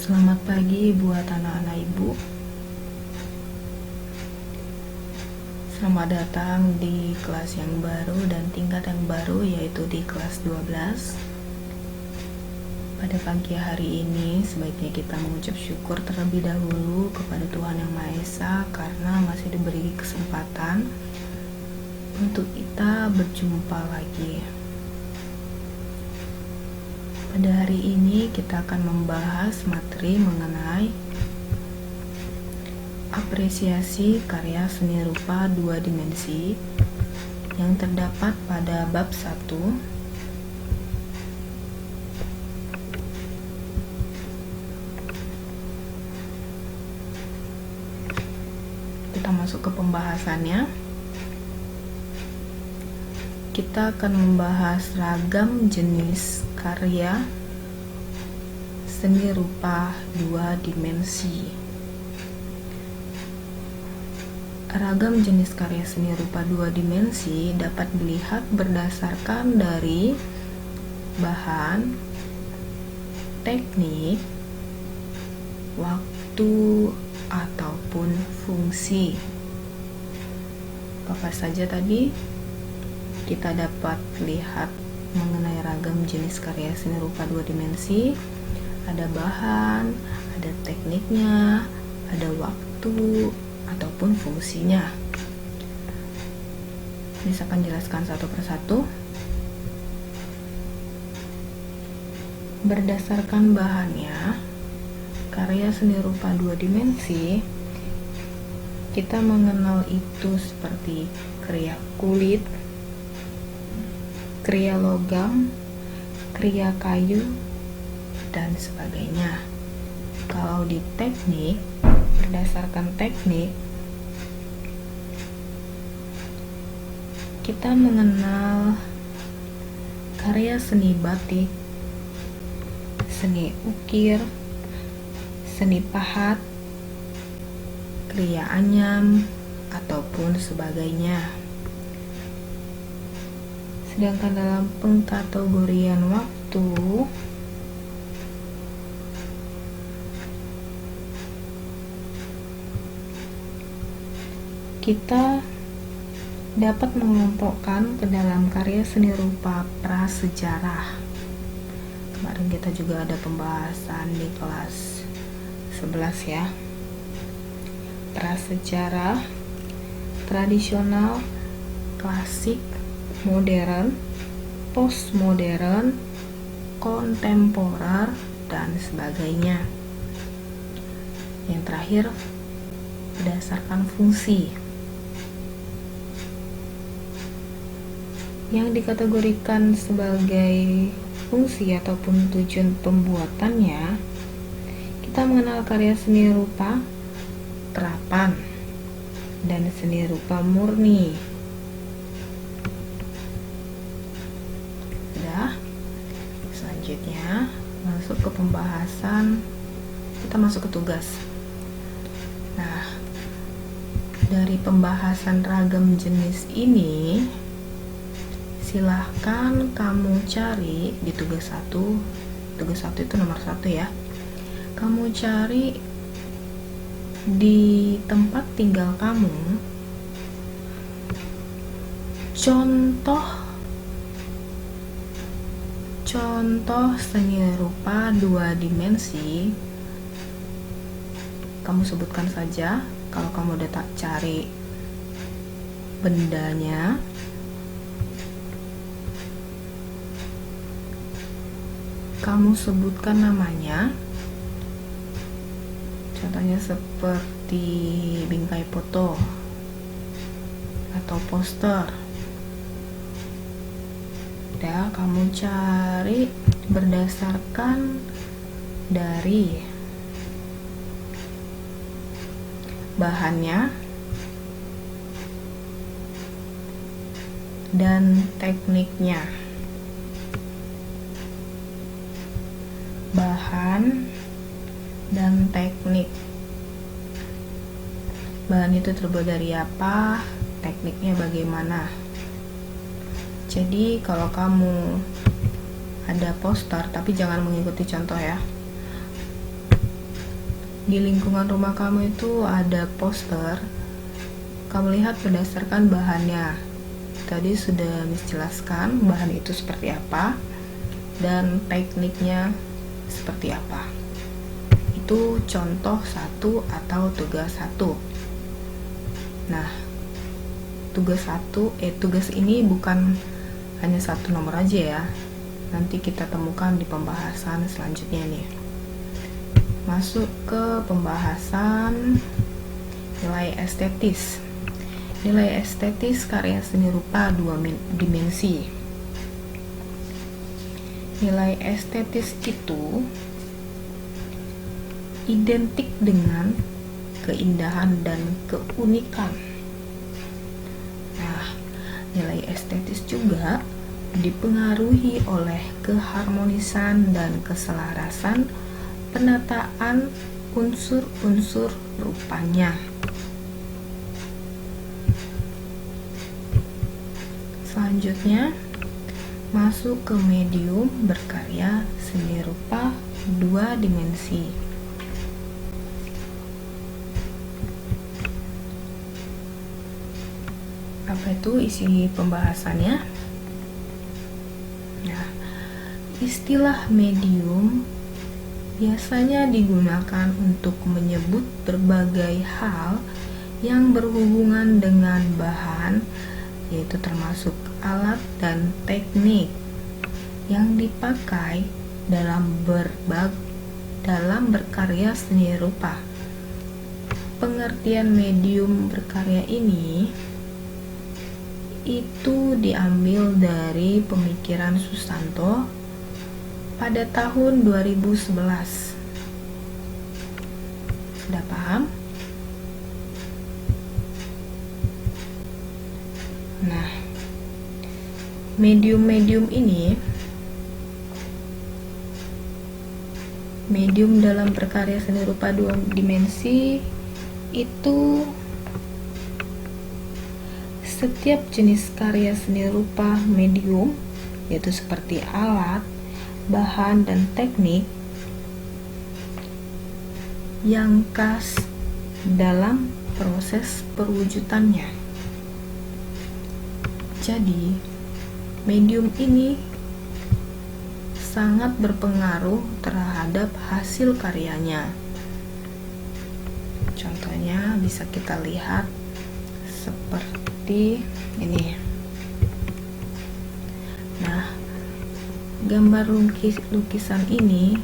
Selamat pagi buat anak-anak ibu. Selamat datang di kelas yang baru dan tingkat yang baru, yaitu di kelas 12. Pada pagi hari ini sebaiknya kita mengucap syukur terlebih dahulu kepada Tuhan Yang Maha Esa karena masih diberi kesempatan untuk kita berjumpa lagi. Pada hari ini kita akan membahas materi mengenai apresiasi karya seni rupa 2 dimensi yang terdapat pada bab 1. Kita masuk ke pembahasannya. Kita akan membahas ragam jenis karya seni rupa 2 dimensi. Ragam jenis karya seni rupa 2 dimensi dapat dilihat berdasarkan dari bahan, teknik, waktu, ataupun fungsi. Apa saja tadi kita dapat lihat mengenai ragam jenis karya seni rupa 2 dimensi? Ada bahan, ada tekniknya, ada waktu, ataupun fungsinya. Bisa akan jelaskan satu persatu. Berdasarkan bahannya, karya seni rupa 2 dimensi, kita mengenal itu seperti kriya kulit, kriya logam, kriya kayu, dan sebagainya. Kalau di teknik, berdasarkan teknik, kita mengenal karya seni batik, seni ukir, seni pahat, kriya anyam, ataupun sebagainya. Sedangkan dalam pengkategorian waktu, kita dapat mengelompokkan ke dalam karya seni rupa prasejarah. Kemarin kita juga ada pembahasan di kelas 11 ya. Prasejarah, tradisional, klasik, modern, postmodern, kontemporer, dan sebagainya. Yang terakhir, berdasarkan fungsi. Yang dikategorikan sebagai fungsi ataupun tujuan pembuatannya, kita mengenal karya seni rupa terapan dan seni rupa murni. Selanjutnya masuk ke pembahasan, kita masuk ke tugas. Nah, dari pembahasan ragam jenis ini, silahkan kamu cari di tugas 1. Tugas 1 itu nomor 1 ya. Kamu cari di tempat tinggal kamu contoh seni rupa 2 dimensi. Kamu sebutkan saja. Kalau kamu udah tak cari bendanya, kamu sebutkan namanya. Contohnya seperti bingkai foto atau poster. Udah, kamu cari berdasarkan dari bahannya dan tekniknya. Bahan dan teknik. Bahan itu terbuat dari apa? Tekniknya bagaimana? Jadi kalau kamu ada poster, tapi jangan mengikuti contoh ya. di lingkungan rumah kamu itu ada poster, kamu lihat berdasarkan bahannya. Tadi sudah menjelaskan bahan itu seperti apa dan tekniknya seperti apa. Itu contoh 1 atau tugas 1. Nah, tugas ini bukan hanya 1 nomor aja ya. Nanti kita temukan di pembahasan selanjutnya nih. Masuk ke pembahasan nilai estetis. Nilai estetis karya seni rupa 2 dimensi. Nilai estetis itu identik dengan keindahan dan keunikan. Nah, nilai estetis juga dipengaruhi oleh keharmonisan dan keselarasan penataan unsur-unsur rupanya. Selanjutnya, masuk ke medium berkarya seni rupa 2 dimensi. Apa itu isi pembahasannya? Nah, istilah medium biasanya digunakan untuk menyebut berbagai hal yang berhubungan dengan bahan, yaitu termasuk alat dan teknik yang dipakai dalam berkarya seni rupa. Pengertian medium berkarya ini itu diambil dari pemikiran Susanto pada tahun 2011. Sudah paham? Nah, medium dalam berkarya seni rupa 2 dimensi itu setiap jenis karya seni rupa medium, yaitu seperti alat, bahan, dan teknik yang khas dalam proses perwujudannya. Jadi, medium ini sangat berpengaruh terhadap hasil karyanya. Contohnya bisa kita lihat seperti ini. Nah, gambar lukisan ini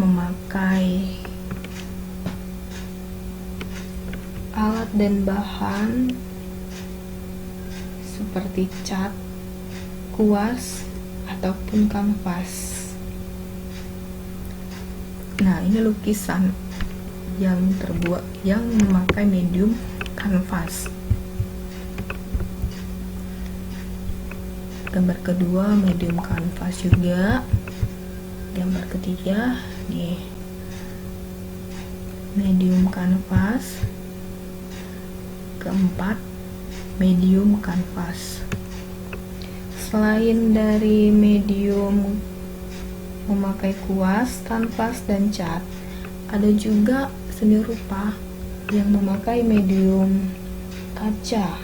memakai alat dan bahan seperti cat, kuas, ataupun kanvas. Nah, ini lukisan yang memakai medium kanvas. Gambar kedua medium kanvas juga. Gambar ketiga nih, medium kanvas. Keempat, medium kanvas. Selain dari medium memakai kuas, kanvas, dan cat, ada juga seni rupa yang memakai medium kaca.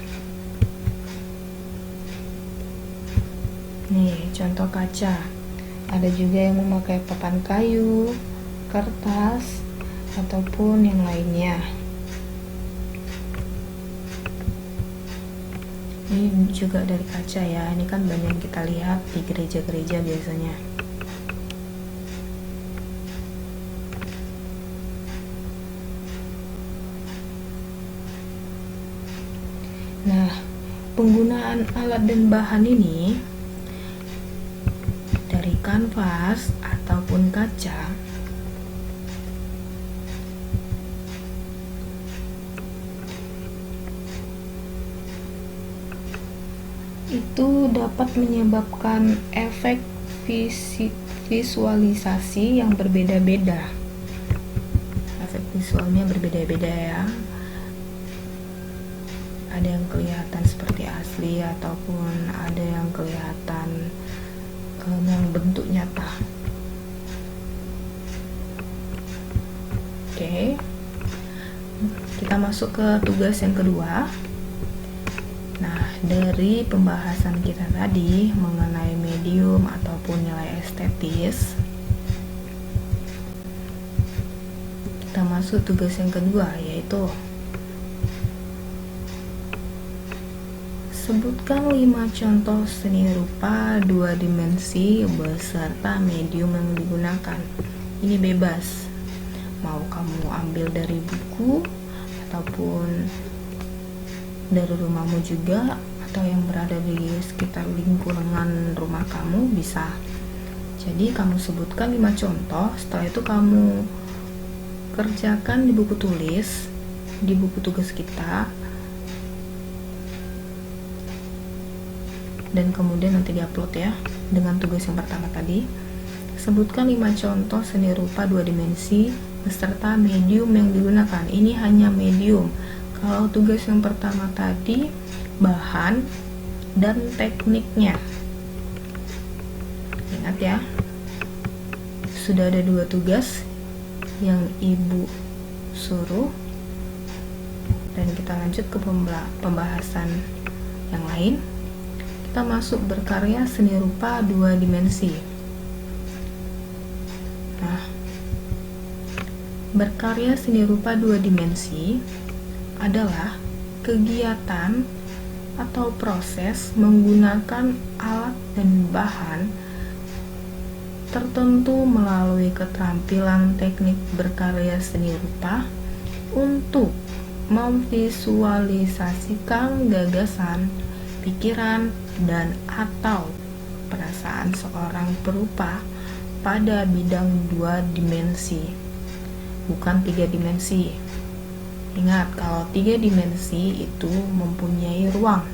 Nih, contoh kaca. Ada juga yang memakai papan kayu, kertas, ataupun yang lainnya. Ini juga dari kaca ya. Ini kan banyak kita lihat di gereja-gereja biasanya. Nah, penggunaan alat dan bahan ini dari kanvas ataupun kaca itu dapat menyebabkan efek visualisasi yang berbeda-beda. Efek visualnya berbeda-beda ya. Ada yang kelihatan seperti asli ataupun ada yang kelihatan yang bentuk nyata. kita masuk ke tugas yang kedua. Nah, dari pembahasan kita tadi mengenai medium ataupun nilai estetis, kita masuk tugas yang kedua, yaitu sebutkan 5 contoh seni rupa 2 dimensi beserta medium yang digunakan. Ini bebas, mau kamu ambil dari buku ataupun dari rumahmu juga, atau yang berada di sekitar lingkungan rumah kamu bisa. Jadi kamu sebutkan 5 contoh, setelah itu kamu kerjakan di buku tulis, di buku tugas kita, dan kemudian nanti diupload ya dengan tugas yang pertama tadi. Sebutkan 5 contoh seni rupa 2 dimensi beserta medium yang digunakan. Ini hanya medium. Kalau tugas yang pertama tadi bahan dan tekniknya. Ingat ya, sudah ada 2 tugas yang ibu suruh, dan kita lanjut ke pembahasan yang lain. Kita masuk berkarya seni rupa 2 dimensi. Nah, berkarya seni rupa 2 dimensi adalah kegiatan atau proses menggunakan alat dan bahan tertentu melalui keterampilan teknik berkarya seni rupa untuk memvisualisasikan gagasan, pikiran, dan atau perasaan seorang perupa pada bidang 2 dimensi, bukan 3 dimensi. Ingat, kalau 3 dimensi itu mempunyai ruang,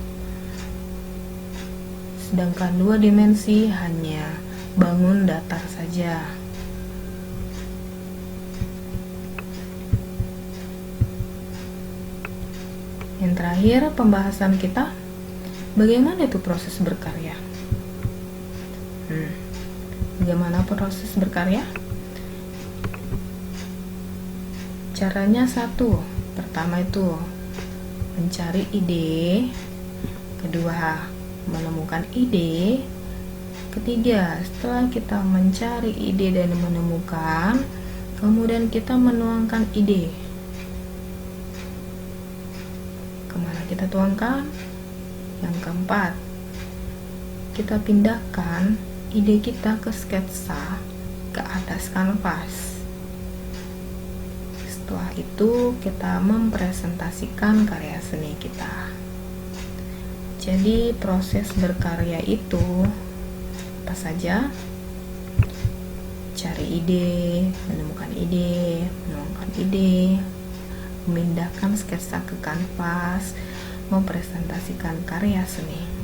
sedangkan 2 dimensi hanya bangun datar saja. Yang terakhir, pembahasan kita, bagaimana itu proses berkarya? Bagaimana proses berkarya? Caranya satu, pertama itu mencari ide, kedua menemukan ide, ketiga setelah kita mencari ide dan menemukan, kemudian kita menuangkan ide. Kemana kita tuangkan? Yang keempat, kita pindahkan ide kita ke sketsa, ke atas kanvas. Setelah itu kita mempresentasikan karya seni kita. Jadi proses berkarya itu apa saja? Cari ide, menemukan ide, menuangkan ide, memindahkan sketsa ke kanvas, mempresentasikan karya seni.